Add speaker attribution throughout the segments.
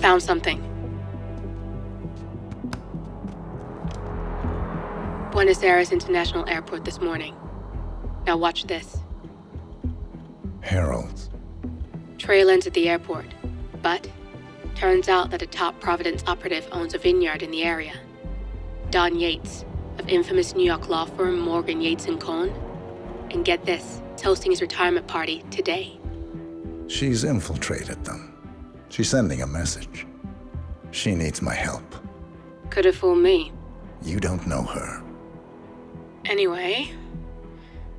Speaker 1: found something. Buenos Aires International Airport this morning. Now watch this.
Speaker 2: Heralds.
Speaker 1: Trail ends at the airport, but turns out that a top Providence operative owns a vineyard in the area. Don Yates, of infamous New York law firm Morgan, Yates & Cohn. And get this, he's hosting his retirement party today.
Speaker 2: She's infiltrated them. She's sending a message. She needs my help.
Speaker 1: Could have fooled me.
Speaker 2: You don't know her.
Speaker 1: Anyway,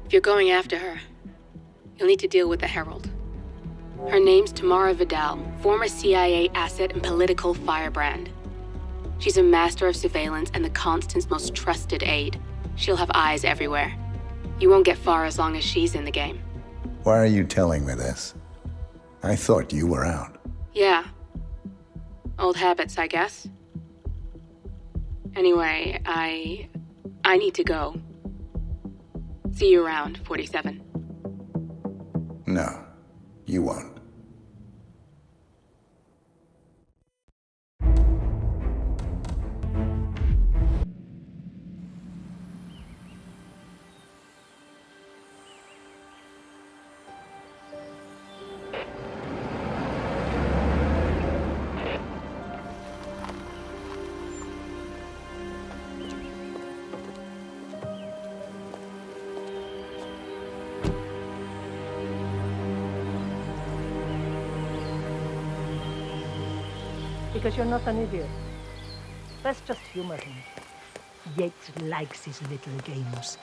Speaker 1: if you're going after her, you'll need to deal with the Herald. Her name's Tamara Vidal, former CIA asset and political firebrand. She's a master of surveillance and the Constant's most trusted aide. She'll have eyes everywhere. You won't get far as long as she's in the game.
Speaker 2: Why are you telling me this? I thought you were out.
Speaker 1: Yeah. Old habits, I guess. Anyway, I need to go. See you around, 47.
Speaker 2: No, you won't.
Speaker 3: Because you're not an idiot. Let's just humor him. Yates likes his little games.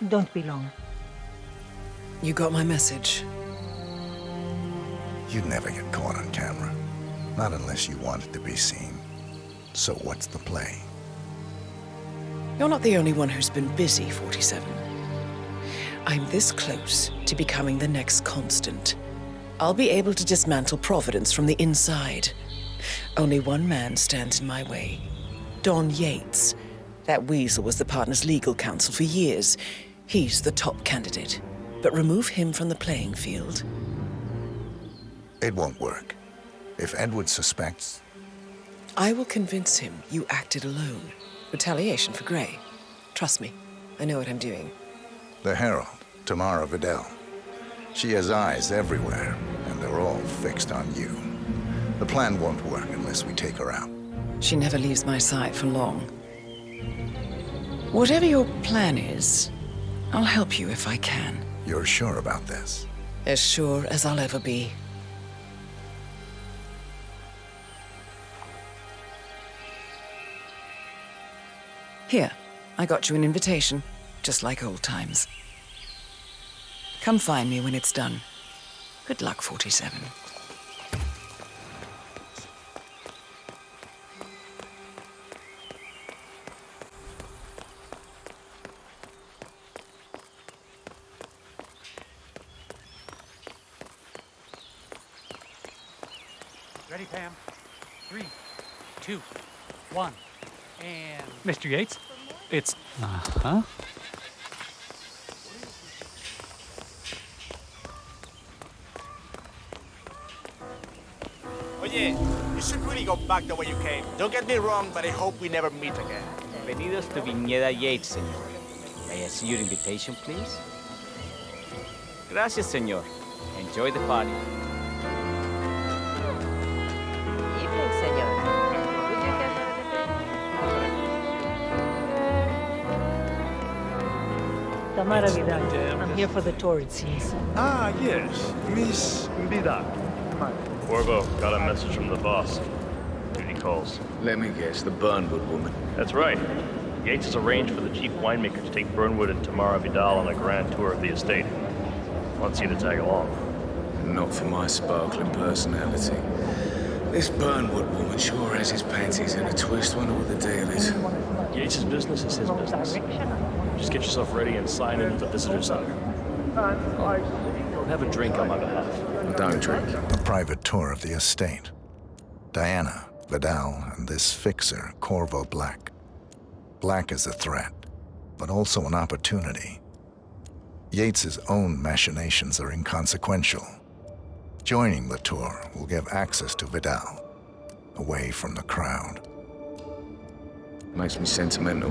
Speaker 3: Don't be long.
Speaker 4: You got my message.
Speaker 2: You'd never get caught on camera. Not unless you wanted to be seen. So what's the play?
Speaker 4: You're not the only one who's been busy, 47. I'm this close to becoming the next Constant. I'll be able to dismantle Providence from the inside. Only one man stands in my way. Don Yates. That weasel was the partner's legal counsel for years. He's the top candidate. But remove him from the playing field.
Speaker 2: It won't work. If Edward suspects...
Speaker 4: I will convince him you acted alone. Retaliation for Gray. Trust me, I know what I'm doing.
Speaker 2: The Herald, Tamara Vidal. She has eyes everywhere, and they're all fixed on you. The plan won't work unless we take her out.
Speaker 4: She never leaves my side for long. Whatever your plan is, I'll help you if I can.
Speaker 2: You're sure about this?
Speaker 4: As sure as I'll ever be. Here, I got you an invitation, just like old times. Come find me when it's done. Good luck, 47.
Speaker 5: Ready, Pam? 3, 2, 1, and... Mr. Yates, it's... Uh-huh.
Speaker 6: Oye, you should really go back the way you came. Don't get me wrong, but I hope we never meet again.
Speaker 7: Bienvenidos to Viñeda Yates, señor. May I see your invitation, please? Gracias, señor. Enjoy the party.
Speaker 8: Evening, senor. Would you care for anything?
Speaker 3: Tamara Vidal. I'm here for the tour, it seems.
Speaker 9: Ah, yes. Miss Vidal.
Speaker 10: Corvo, got a message from the boss. Duty calls.
Speaker 11: Let me guess, the Burnwood woman.
Speaker 10: That's right. Yates has arranged for the chief winemaker to take Burnwood and Tamara Vidal on a grand tour of the estate. Wants you to tag along.
Speaker 11: Not for my sparkling personality. This Burnwood woman sure has his panties in a twist. Wonder what the deal is.
Speaker 10: Yates' business is his business. Just get yourself ready and sign in at the visitor center. Have a drink on my behalf.
Speaker 11: Don't drink.
Speaker 2: A private tour of the estate. Diana, Vidal, and this fixer, Corvo Black. Black is a threat, but also an opportunity. Yates's own machinations are inconsequential. Joining the tour will give access to Vidal, away from the crowd.
Speaker 11: Makes me sentimental.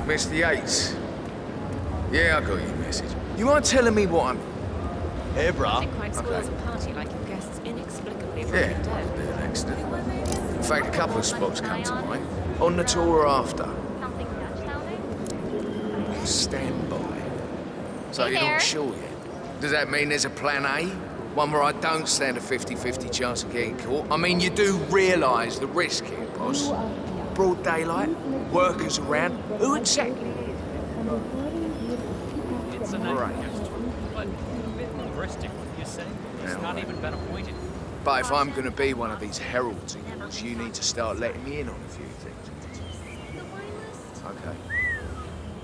Speaker 11: Mr. Yates. Yeah, I got your message. You mind telling me what I'm...
Speaker 6: Hey, brah.
Speaker 12: Quite spoils a party like your guests inexplicably
Speaker 11: Yeah,
Speaker 12: running dead.
Speaker 11: a bit of an accident. In fact, a couple of spots come to mind. On the tour or after. Stand by. So you're not sure yet? Does that mean there's a plan A? One where I don't stand a 50-50 chance of getting caught? I mean, you do realise the risk here, boss. Broad daylight, workers around. Who exactly?
Speaker 5: It's a
Speaker 11: Right.
Speaker 5: but a bit heuristic, what you say? It's
Speaker 11: Yeah,
Speaker 5: not
Speaker 11: right.
Speaker 5: even been appointed.
Speaker 11: But if I'm going to be one of these heralds of yours, you need to start letting me in on a few things. Okay.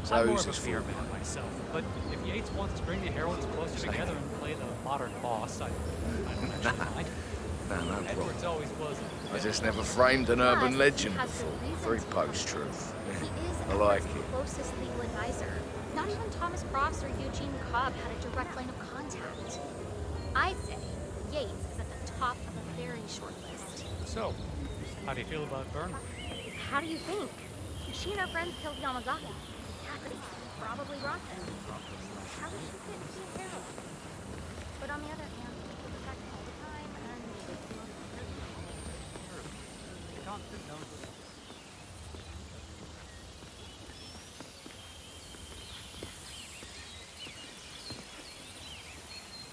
Speaker 11: So
Speaker 5: I'm more
Speaker 11: who's
Speaker 5: of a
Speaker 11: this
Speaker 5: fear
Speaker 11: for?
Speaker 5: man myself, but if Yates wants to bring the heralds closer together and play the modern boss, I don't actually mind.
Speaker 11: No problem.
Speaker 5: Edward's always was.
Speaker 11: I just never framed an urban legend before. Very post-truth. I like it.
Speaker 13: Closest legal advisor. Not even Thomas Crofts or Eugene Cobb had a direct line of contact. I'd say Yates is at the top of a very short list.
Speaker 5: So, how do you feel about Burnwood?
Speaker 13: How do you think? She and her friends killed Yamazaki. Cassidy probably brought them. How does she fit into a herald? But on the other hand, people protect all the time and...
Speaker 5: Constant note.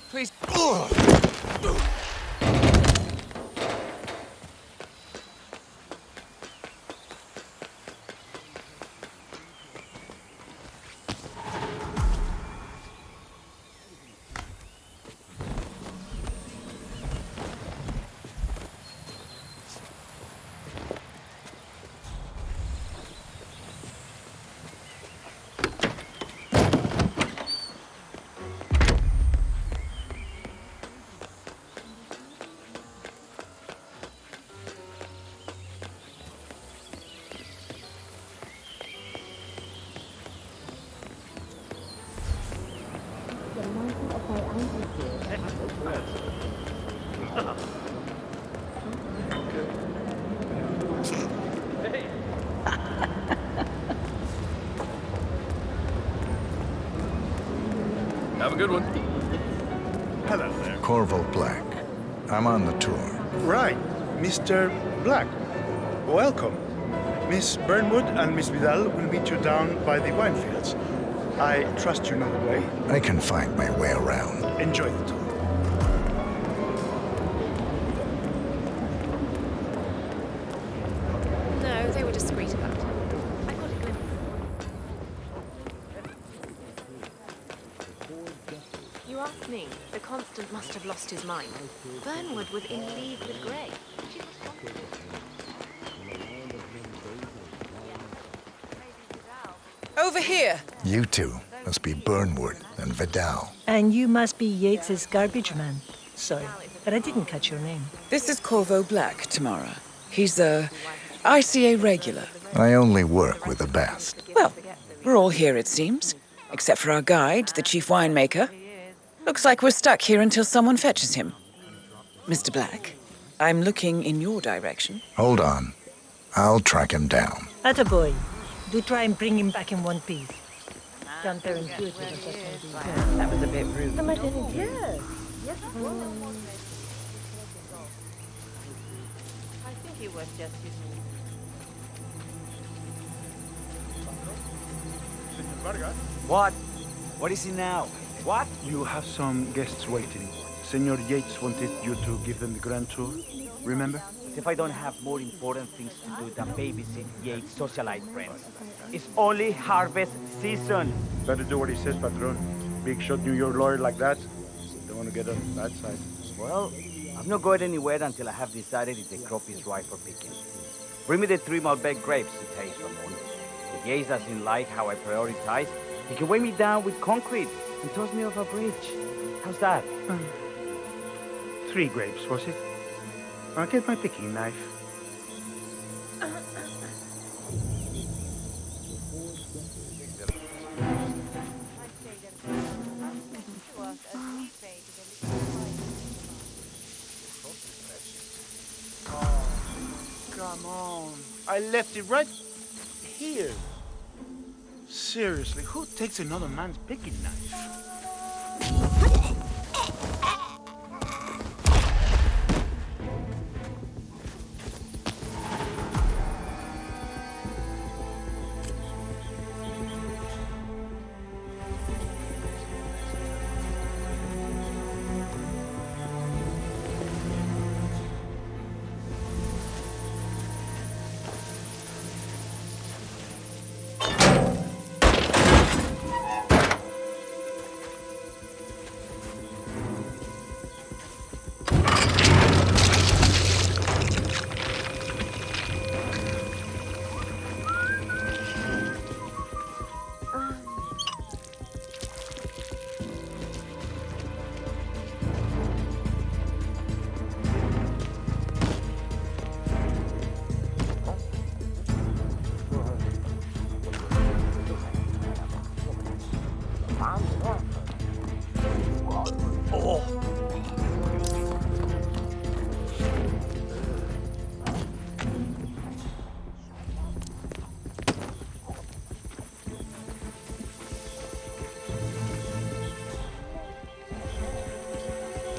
Speaker 11: Please. Have a good one.
Speaker 9: Hello there.
Speaker 2: Corvo Black. I'm on the tour.
Speaker 9: Right, Mr. Black. Welcome. Miss Burnwood and Miss Vidal will meet you down by the wine fields. I trust you know the way.
Speaker 2: I can find my way around.
Speaker 9: Enjoy the tour.
Speaker 12: No, they were discreet about it.
Speaker 13: I got a glimpse.
Speaker 12: You ask me, the Constant must have lost his mind. Burnwood was in league with Grey. She's responsible.
Speaker 4: Over here.
Speaker 2: You two must be Burnwood and Vidal.
Speaker 3: And you must be Yates's garbage man. Sorry, but I didn't catch your name.
Speaker 4: This is Corvo Black, Tamara. He's a ICA regular.
Speaker 2: I only work with the best.
Speaker 4: Well, we're all here, it seems. Except for our guide, the chief winemaker. Looks like we're stuck here until someone fetches him. Mr. Black, I'm looking in your direction.
Speaker 2: Hold on. I'll track him down.
Speaker 3: Attaboy. Do try and bring him back in one piece. Counterintuitive, but that's what it is.
Speaker 4: That was a bit rude.
Speaker 3: Yes. Yes, it was.
Speaker 8: I think he was just using...
Speaker 7: What? What is it now? What?
Speaker 9: You have some guests waiting. Senor Yates wanted you to give them the grand tour. Remember?
Speaker 7: If I don't have more important things to do than babysit Yates' socialite friends. It's only harvest season.
Speaker 9: Better do what he says, Patron. Big shot New York lawyer like that. Don't want to get on that side.
Speaker 7: Well, I'm not going anywhere until I have decided if the crop is ripe for picking. Bring me the 3 Malbec grapes to taste, Ramon. If Yates doesn't like how I prioritize, he can weigh me down with concrete and toss me off a bridge. How's that?
Speaker 9: 3 grapes, was it? I'll get my picking knife. I left it right here. Seriously, who takes another man's picking knife?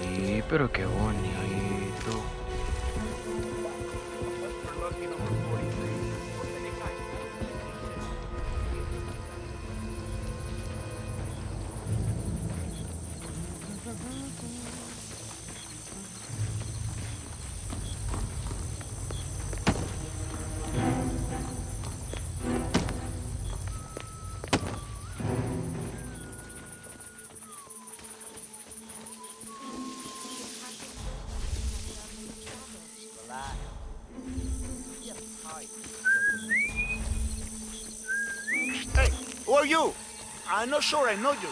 Speaker 14: Sí, pero qué bonito.
Speaker 9: Hey, who are you? I'm not sure I know you.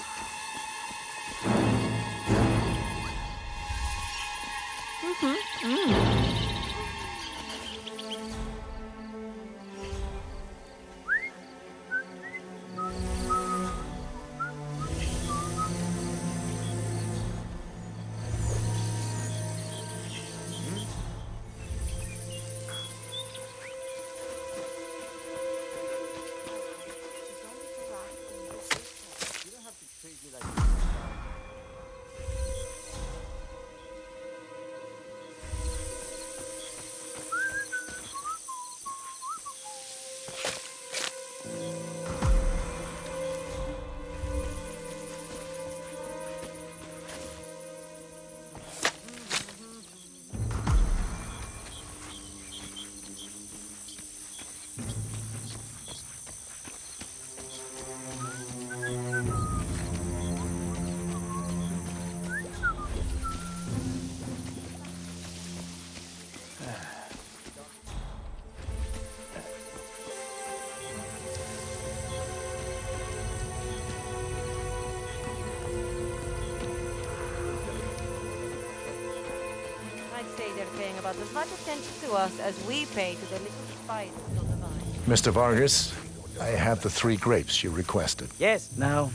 Speaker 8: I'd say they're paying about as much attention to us as we pay to the little spiders on the vine.
Speaker 2: Mr. Vargas, I have the 3 grapes you requested.
Speaker 7: Yes, now,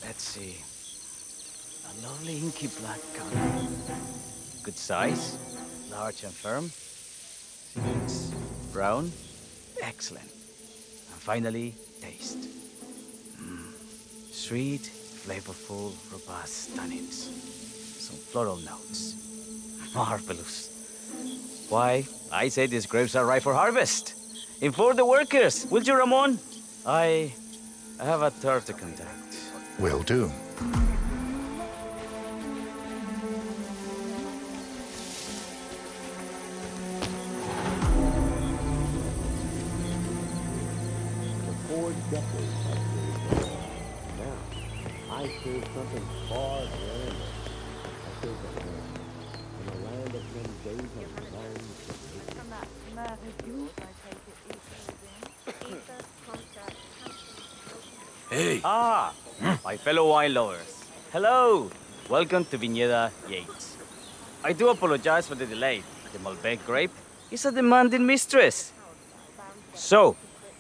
Speaker 7: let's see. A lovely inky black color. Good size, large and firm. Seeds, brown, excellent. And finally, taste. Sweet, flavorful, robust tannins. Some floral notes. Marvelous. Why, I say these grapes are ripe for harvest. Inform the workers, will you, Ramon? I have a turf to contact.
Speaker 2: Will do.
Speaker 15: For 4 decades I've saved it. Now, I saved something far grander. I saved a land. In a land of Mendoza belongs to nature.
Speaker 12: From that Merville, I take it Ether, contact,
Speaker 7: Hey! Ah, my fellow wine lovers. Hello! Welcome to Viñeda Yates. I do apologize for the delay. The Malbec grape is a demanding mistress. So,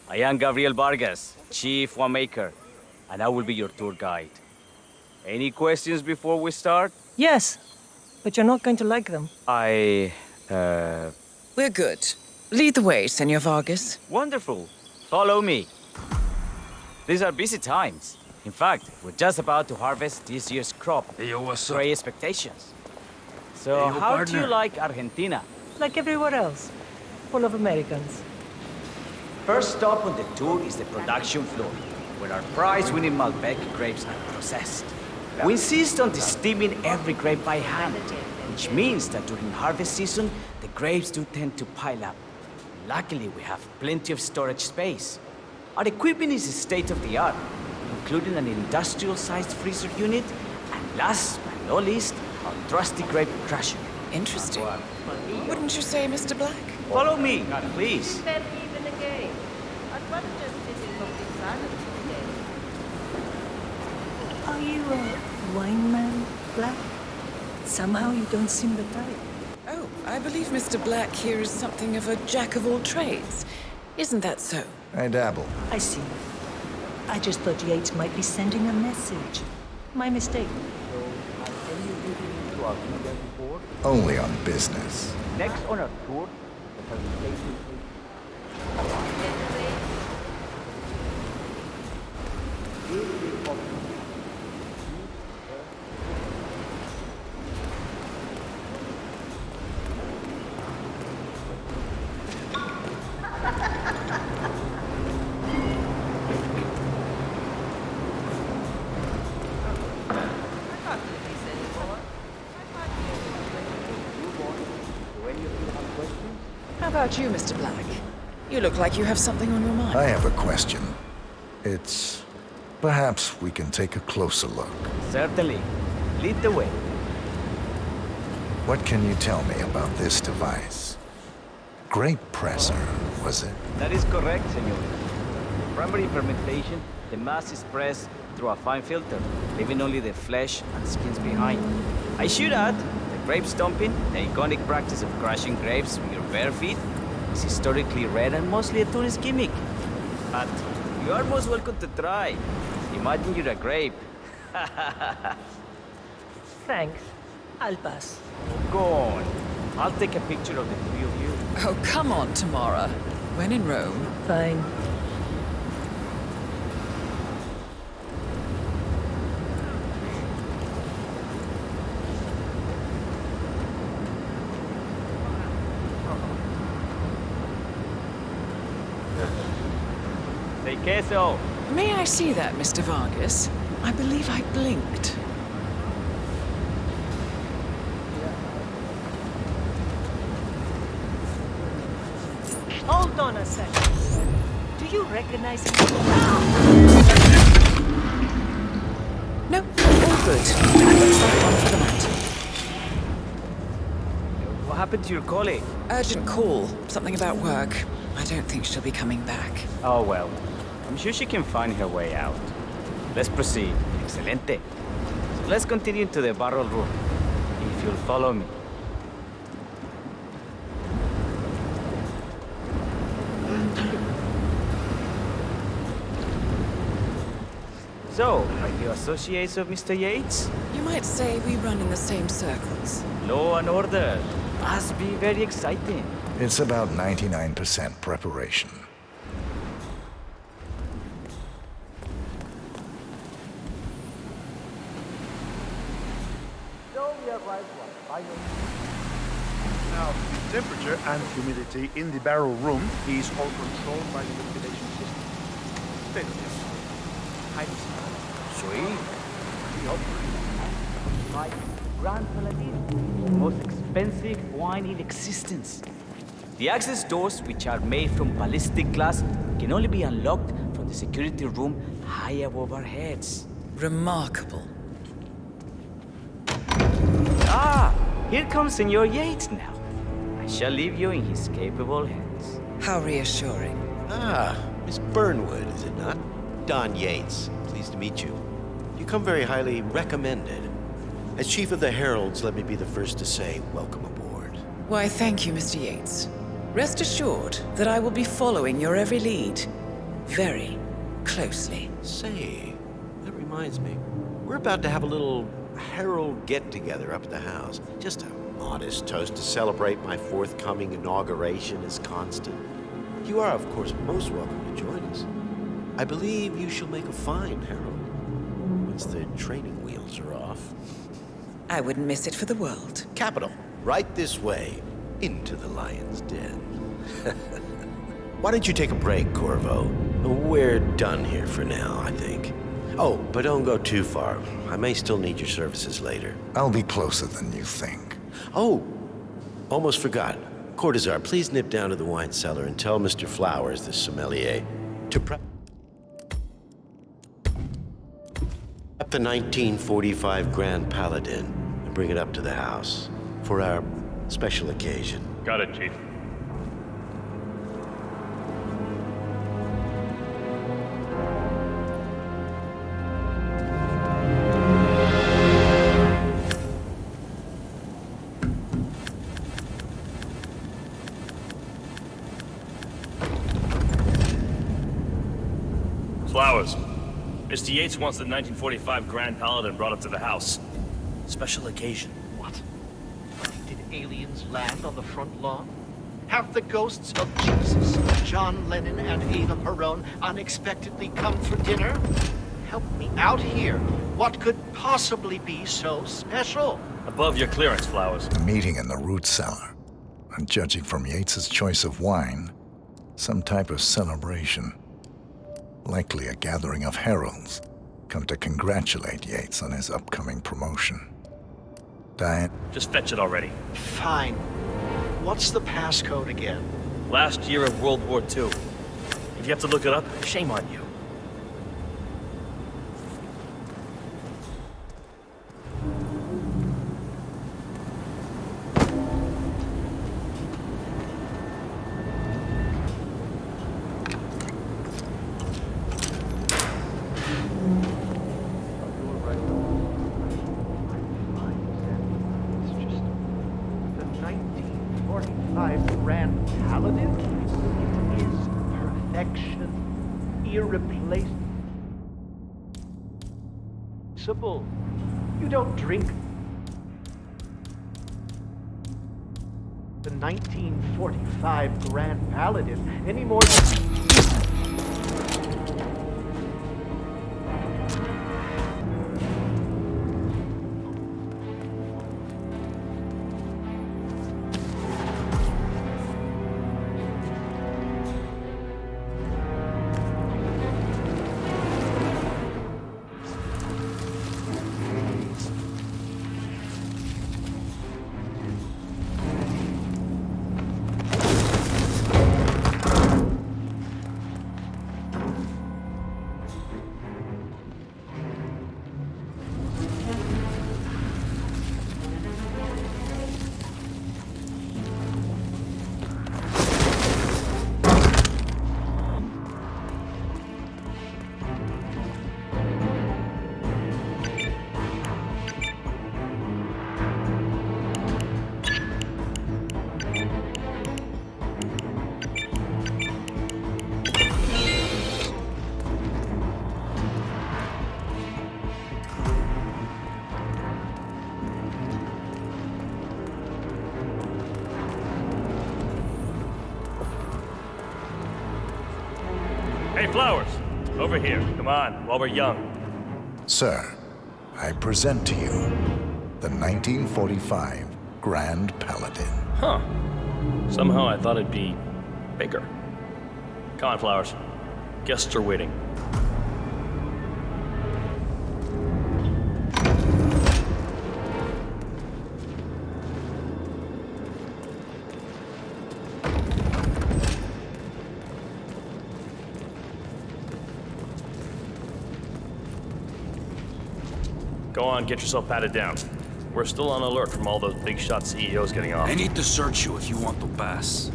Speaker 7: I am Gabriel Vargas, Chief Winemaker, and I will be your tour guide. Any questions before we start?
Speaker 3: Yes, but you're not going to like them.
Speaker 7: We're
Speaker 4: good. Lead the way, Senor Vargas.
Speaker 7: Wonderful. Follow me. These are busy times. In fact, we're just about to harvest this year's crop.
Speaker 14: Hey, yo, what's up?
Speaker 7: Great expectations. So,
Speaker 14: Hey, yo,
Speaker 7: how do
Speaker 14: partner.
Speaker 7: you like Argentina?
Speaker 3: Like everywhere else, full of Americans.
Speaker 7: First stop on the tour is the production floor, where our prize-winning Malbec grapes are processed. We insist on steaming every grape by hand, which means that during harvest season, the grapes do tend to pile up. Luckily, we have plenty of storage space. Our equipment is state-of-the-art, including an industrial-sized freezer unit, and last but not least, our trusty grape crusher.
Speaker 4: Interesting. Wouldn't you say, Mr. Black?
Speaker 7: Follow me, please.
Speaker 8: Fair even the game. I'd rather just sit in complete silence today.
Speaker 3: Are you a wine man, Black? Somehow you don't seem the type.
Speaker 4: Oh, I believe Mr. Black here is something of a jack of all trades. Isn't that so?
Speaker 2: I dabble.
Speaker 3: I see. I just thought Yates might be sending a message. My mistake.
Speaker 2: Only on business.
Speaker 7: Next on our tour, the presentation.
Speaker 4: How about you, Mr. Black? You look like you have something on your mind.
Speaker 2: I have a question. It's... perhaps we can take a closer look.
Speaker 7: Certainly. Lead the way.
Speaker 2: What can you tell me about this device? Grape presser, was it?
Speaker 7: That is correct, senor. Primary fermentation, the mass is pressed through a fine filter, leaving only the flesh and skins behind. I should add, the grape stomping, the iconic practice of crushing grapes with your bare feet, is historically rare and mostly a tourist gimmick. But you are most welcome to try. Imagine you're a grape.
Speaker 3: Thanks. I'll pass.
Speaker 7: Go on. I'll take a picture of the three of you.
Speaker 4: Oh, come on, Tamara. When in Rome.
Speaker 3: Fine.
Speaker 7: Say queso.
Speaker 4: May I see that, Mr. Vargas? I believe I blinked.
Speaker 3: Hold on a second. Do you recognize him?
Speaker 4: No, all good. Looks like one for the night.
Speaker 7: What happened to your colleague?
Speaker 4: Urgent call. Something about work. I don't think she'll be coming back.
Speaker 7: Oh, well. I'm sure she can find her way out. Let's proceed. Excelente. So let's continue to the barrel room. If you'll follow me. So, are you associates of Mr. Yates?
Speaker 4: You might say we run in the same circles.
Speaker 7: Law and order. Must be very exciting.
Speaker 2: It's about 99% preparation.
Speaker 9: Now, the temperature and humidity in the barrel room is all controlled by the ventilation system.
Speaker 7: Sweet. My Grand Paladin, the most expensive wine in existence. The access doors, which are made from ballistic glass, can only be unlocked from the security room high above our heads.
Speaker 4: Remarkable.
Speaker 7: Ah, here comes Senor Yates now. I shall leave you in his capable hands.
Speaker 4: How reassuring.
Speaker 15: Ah, Miss Burnwood, is it not? Don Yates. Pleased to meet you. You come very highly recommended. As Chief of the Heralds, let me be the first to say welcome aboard.
Speaker 4: Why, thank you, Mr. Yates. Rest assured that I will be following your every lead. Very closely.
Speaker 15: Say, that reminds me. We're about to have a little Herald get-together up at the house. Just a modest toast to celebrate my forthcoming inauguration as constant. You are, of course, most welcome to join us. I believe you shall make a fine herald once the training wheels are off.
Speaker 4: I wouldn't miss it for the world.
Speaker 15: Capital. Right this way, into the lion's den. Why don't you take a break, Corvo? We're done here for now, I think. Oh, but don't go too far. I may still need your services later.
Speaker 2: I'll be closer than you think.
Speaker 15: Oh, almost forgot. Cortazar, please nip down to the wine cellar and tell Mr. Flowers, the sommelier, to prep the 1945 Grand Paladin and bring it up to the house for our special occasion.
Speaker 10: Got it, Chief. Flowers. Mr. Yates wants the 1945 Grand Paladin brought up to the house. Special occasion.
Speaker 16: What? Did aliens land on the front lawn? Have the ghosts of Jesus, John Lennon, and Eva Perón unexpectedly come for dinner? Help me out here. What could possibly be so special?
Speaker 10: Above your clearance, Flowers.
Speaker 2: A meeting in the root cellar. And judging from Yates's choice of wine, some type of celebration. Likely a gathering of heralds, come to congratulate Yates on his upcoming promotion. Diane?
Speaker 10: Just fetch it already.
Speaker 16: Fine. What's the passcode again?
Speaker 10: Last year of World War II. If you have to look it up, shame on you.
Speaker 16: Grand Paladin is perfection, irreplaceable. You don't drink the 1945 Grand Paladin any more than...
Speaker 10: Hey, Flowers! Over here. Come on, while we're young.
Speaker 2: Sir, I present to you the 1945 Grand Paladin.
Speaker 10: Huh. Somehow I thought it'd be bigger. Come on, Flowers. Guests are waiting. Go on, get yourself patted down. We're still on alert from all those big shot CEOs getting off.
Speaker 17: I need to search you if you want to pass.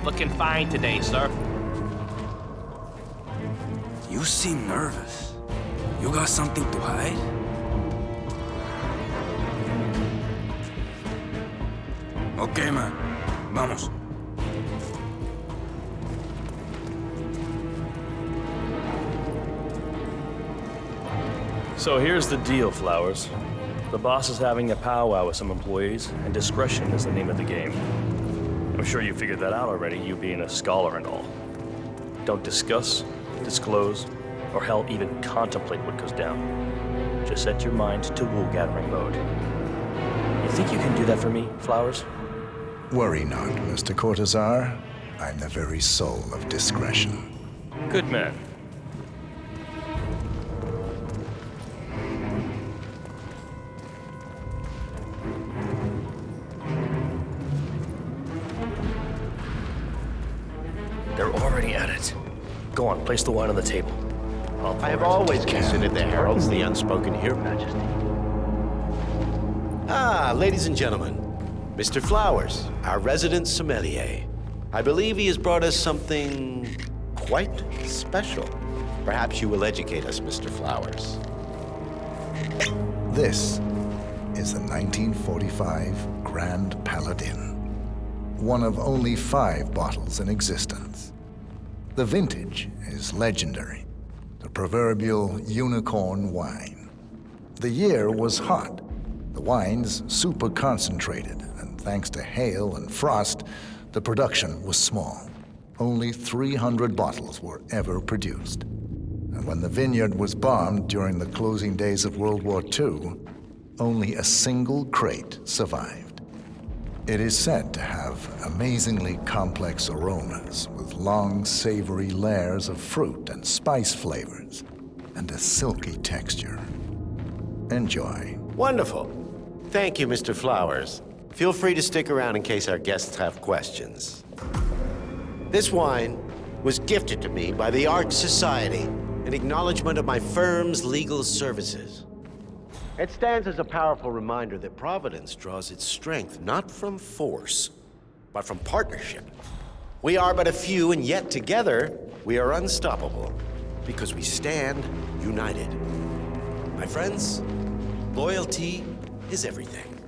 Speaker 6: Looking fine today, sir.
Speaker 17: You seem nervous. You got something to hide? Okay, man. Vamos.
Speaker 10: So here's the deal, Flowers. The boss is having a powwow with some employees, and discretion is the name of the game. I'm sure you figured that out already, you being a scholar and all. Don't discuss, disclose, or hell, even contemplate what goes down. Just set your mind to wool-gathering mode. You think you can do that for me, Flowers?
Speaker 2: Worry not, Mr. Cortazar. I'm the very soul of discretion.
Speaker 10: Good man. They're already at it. Go on, place the wine on the table.
Speaker 18: I have always considered the heralds the unspoken hero, Majesty. Ah, ladies and gentlemen, Mr. Flowers, our resident sommelier. I believe he has brought us something quite special. Perhaps you will educate us, Mr. Flowers.
Speaker 2: This is the 1945 Grand Paladin, one of only 5 bottles in existence. The vintage is legendary, the proverbial unicorn wine. The year was hot, the wine's super concentrated, and thanks to hail and frost, the production was small. Only 300 bottles were ever produced. And when the vineyard was bombed during the closing days of World War II, only a single crate survived. It is said to have amazingly complex aromas with long, savory layers of fruit and spice flavors, and a silky texture. Enjoy.
Speaker 18: Wonderful. Thank you, Mr. Flowers. Feel free to stick around in case our guests have questions. This wine was gifted to me by the Art Society in acknowledgement of my firm's legal services. It stands as a powerful reminder that Providence draws its strength not from force, but from partnership. We are but a few, and yet together we are unstoppable because we stand united. My friends, loyalty is everything,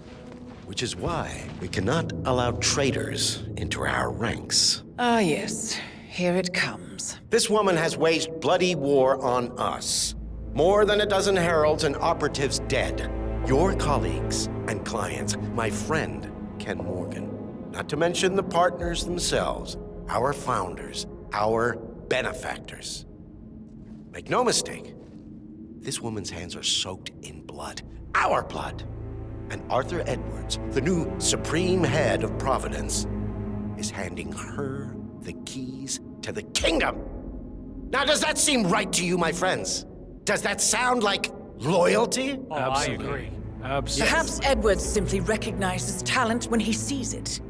Speaker 18: which is why we cannot allow traitors into our ranks.
Speaker 4: Ah, yes. Here it comes.
Speaker 18: This woman has waged bloody war on us. More than a dozen heralds and operatives dead. Your colleagues and clients, my friend, Ken Morgan. Not to mention the partners themselves, our founders, our benefactors. Make no mistake, this woman's hands are soaked in blood. Our blood. And Arthur Edwards, the new supreme head of Providence, is handing her the keys to the kingdom. Now, does that seem right to you, my friends? Does that sound like loyalty?
Speaker 5: Oh, I agree.
Speaker 10: Absolutely.
Speaker 4: Perhaps Edwards simply recognizes talent when he sees it.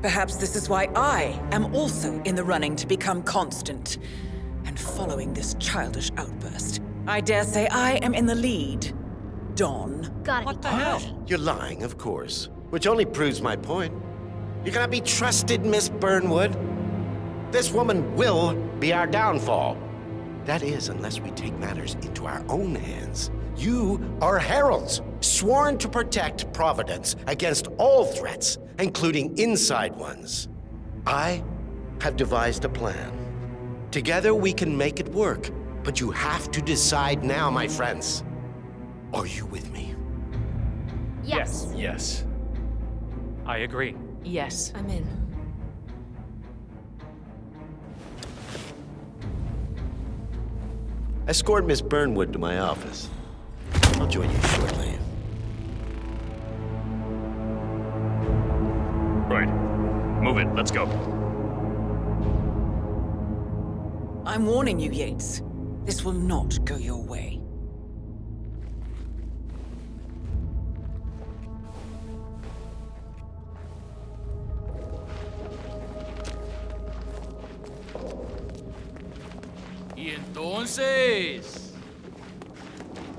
Speaker 4: Perhaps this is why I am also in the running to become constant. And following this childish outburst, I dare say I am in the lead. Don.
Speaker 18: What the hell? You're lying, of course. Which only proves my point. You cannot be trusted, Miss Burnwood. This woman will be our downfall. That is, unless we take matters into our own hands. You are heralds, sworn to protect Providence against all threats, including inside ones. I have devised a plan. Together we can make it work, but you have to decide now, my friends. Are you with me?
Speaker 13: Yes.
Speaker 10: Yes.
Speaker 5: I agree.
Speaker 12: Yes. I'm in.
Speaker 18: Escort Miss Burnwood to my office. I'll join you shortly.
Speaker 10: Right. Move it. Let's go.
Speaker 4: I'm warning you, Yates. This will not go your way.
Speaker 11: Y entonces...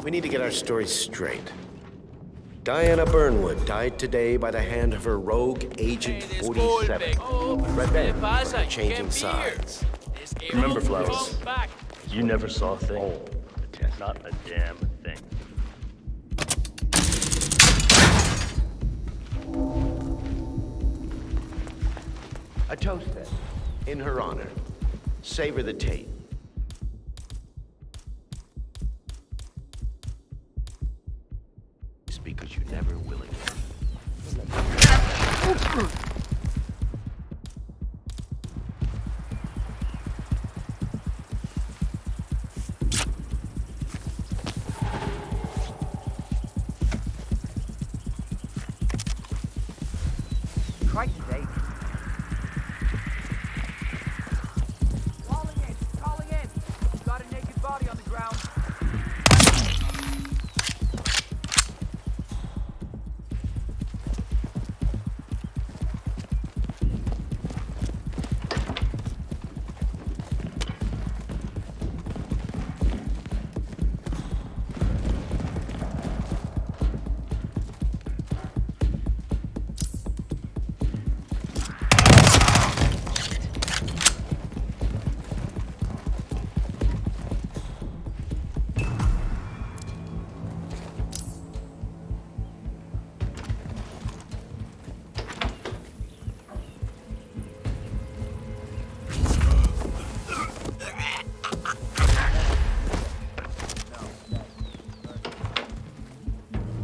Speaker 18: We need to get our story straight. Diana Burnwood died today by the hand of her rogue Agent 47. Revenge for changing sides.
Speaker 10: Remember, Flowers, you never saw a thing. Not a damn thing.
Speaker 18: A toast, then, in her honor. Savor the tape. It's because you never will again.
Speaker 7: Christ's sake. Calling in! Calling in! Got a naked body on the ground.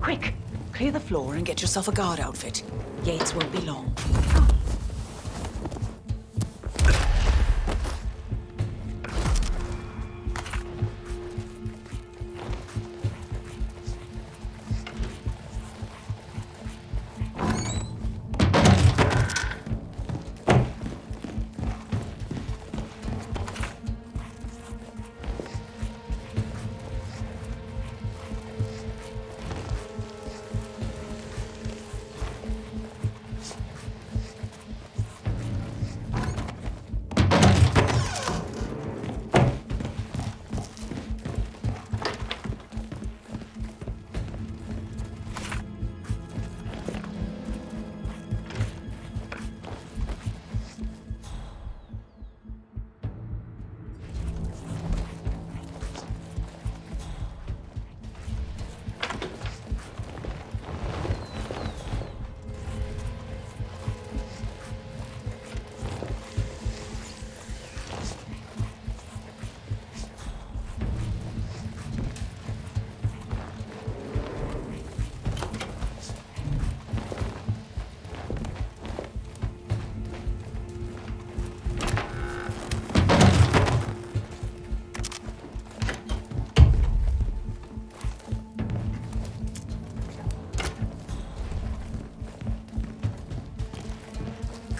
Speaker 4: Quick! Clear the floor and get yourself a guard outfit. Yates won't be long.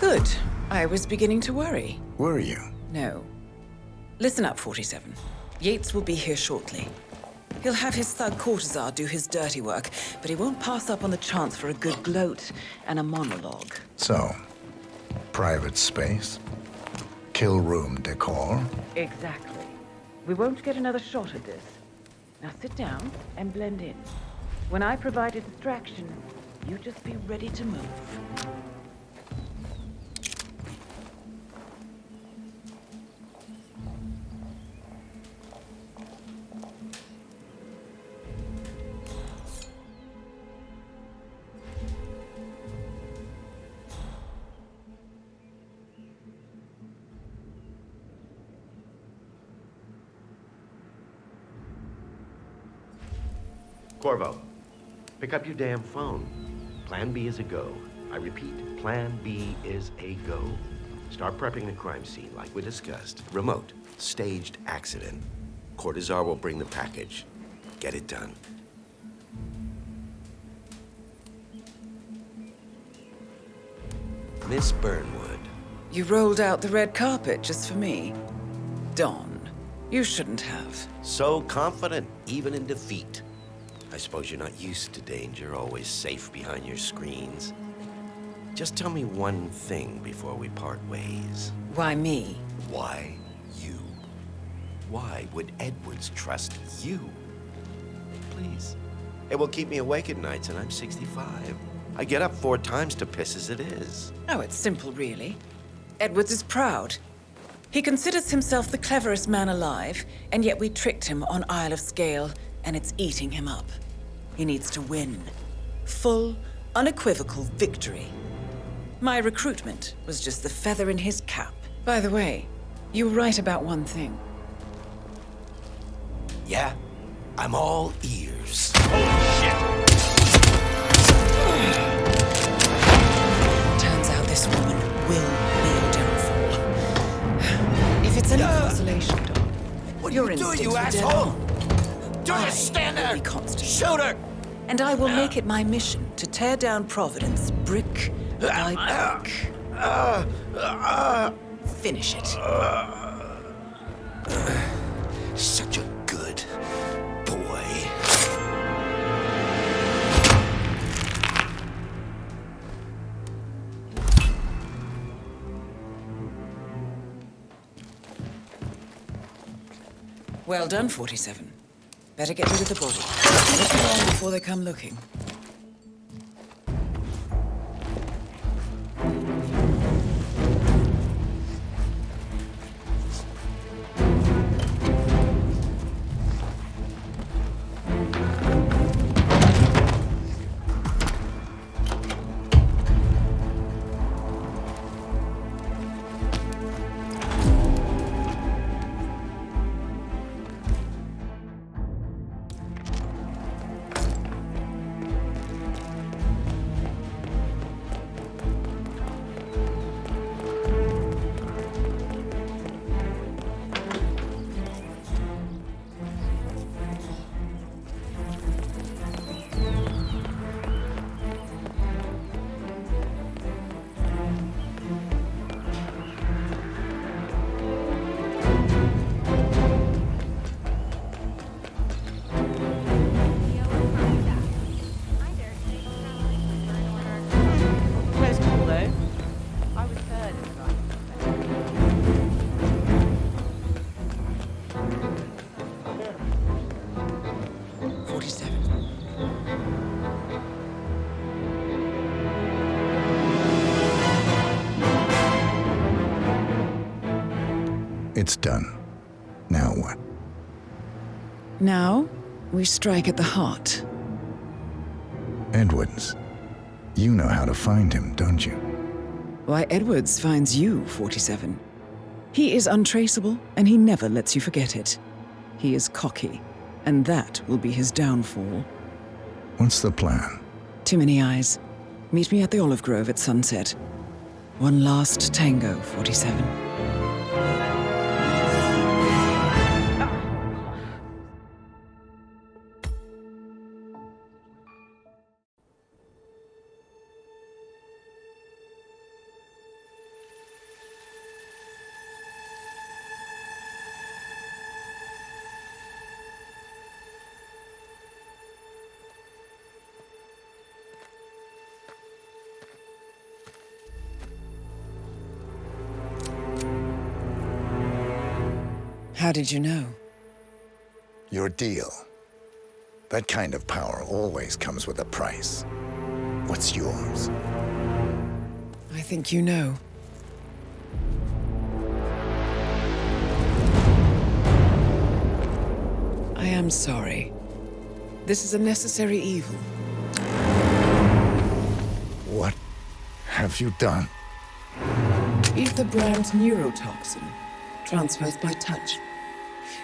Speaker 4: Good. I was beginning to worry.
Speaker 2: Were you?
Speaker 4: No. Listen up, 47. Yates will be here shortly. He'll have his thug courtesan do his dirty work, but he won't pass up on the chance for a good gloat and a monologue.
Speaker 2: So, private space? Kill room decor?
Speaker 4: Exactly. We won't get another shot at this. Now sit down and blend in. When I provide a distraction, you just be ready to move.
Speaker 18: Corvo, pick up your damn phone. Plan B is a go. I repeat, Plan B is a go. Start prepping the crime scene like we discussed. Remote, staged accident. Cortazar will bring the package. Get it done. Miss Burnwood.
Speaker 4: You rolled out the red carpet just for me. Don, you shouldn't have.
Speaker 18: So confident, even in defeat. I suppose you're not used to danger, always safe behind your screens. Just tell me one thing before we part ways.
Speaker 4: Why me?
Speaker 18: Why you? Why would Edwards trust you? Please. It will keep me awake at nights, and I'm 65. I get up 4 times to piss as it is.
Speaker 4: Oh, it's simple, really. Edwards is proud. He considers himself the cleverest man alive, and yet we tricked him on Isle of Scale, and it's eating him up. He needs to win. Full, unequivocal victory. My recruitment was just the feather in his cap. By the way, you were right about one thing.
Speaker 17: Yeah? I'm all ears.
Speaker 4: Turns out this woman will be your downfall. If it's any consolation, Don,
Speaker 17: What are
Speaker 4: your
Speaker 17: you doing, you
Speaker 4: instincts were dead
Speaker 17: asshole?
Speaker 4: on.
Speaker 17: Just stand there!
Speaker 4: Be constant.
Speaker 17: Shoot her!
Speaker 4: And I will make it my mission to tear down Providence brick by brick. Finish it.
Speaker 17: Such a good boy.
Speaker 4: Well done, 47. Better get rid of the body. Look around before they come looking.
Speaker 8: Place cool, though. I was third in the guy.
Speaker 4: 47.
Speaker 2: It's done. Now what?
Speaker 4: Now, we strike at the heart.
Speaker 2: Edwards. You know how to find him, don't you?
Speaker 4: Why, Edwards finds you, 47. He is untraceable, and he never lets you forget it. He is cocky, and that will be his downfall.
Speaker 2: What's the plan?
Speaker 4: Too many eyes. Meet me at the Olive Grove at sunset. One last tango, 47. How did you know?
Speaker 2: Your deal. That kind of power always comes with a price. What's yours?
Speaker 4: I think you know. I am sorry. This is a necessary evil.
Speaker 2: What have you done?
Speaker 4: Ether brand neurotoxin transfers by touch.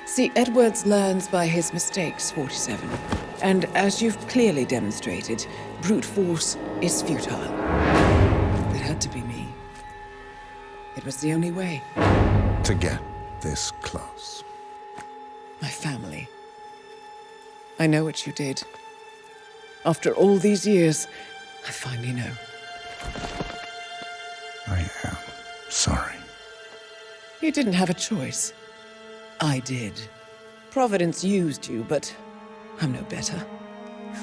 Speaker 4: See, Edwards learns by his mistakes, 47. And as you've clearly demonstrated, brute force is futile. It had to be me. It was the only way.
Speaker 2: To get this close.
Speaker 4: My family. I know what you did. After all these years, I finally know.
Speaker 2: I am sorry.
Speaker 4: You didn't have a choice. I did. Providence used you, but I'm no better.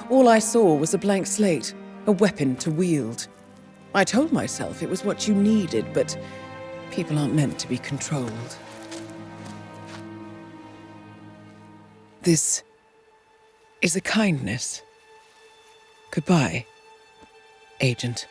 Speaker 4: All I saw was a blank slate, a weapon to wield. I told myself it was what you needed, but people aren't meant to be controlled. This is a kindness. Goodbye, Agent.